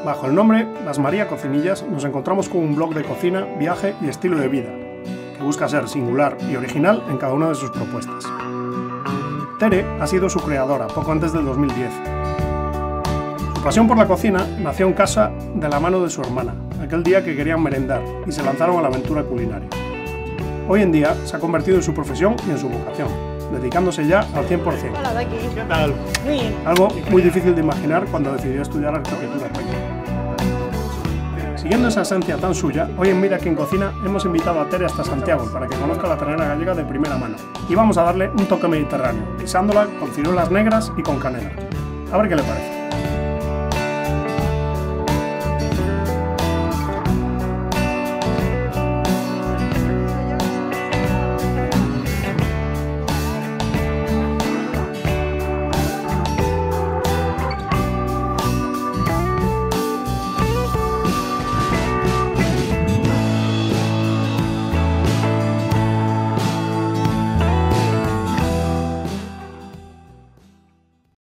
Bajo el nombre Las María Cocinillas nos encontramos con un blog de cocina, viaje y estilo de vida, que busca ser singular y original en cada una de sus propuestas. Tere ha sido su creadora poco antes del 2010. Su pasión por la cocina nació en casa de la mano de su hermana, aquel día que querían merendar y se lanzaron a la aventura culinaria. Hoy en día se ha convertido en su profesión y en su vocación, dedicándose ya al 100%. Hola, Daki. ¿Qué tal? Muy bien. Algo muy difícil de imaginar cuando decidió estudiar arquitectura. Siguiendo esa esencia tan suya, hoy en Mira Quién Cocina hemos invitado a Tere hasta Santiago para que conozca la ternera gallega de primera mano. Y vamos a darle un toque mediterráneo, guisándola con ciruelas negras y con canela. A ver qué le parece.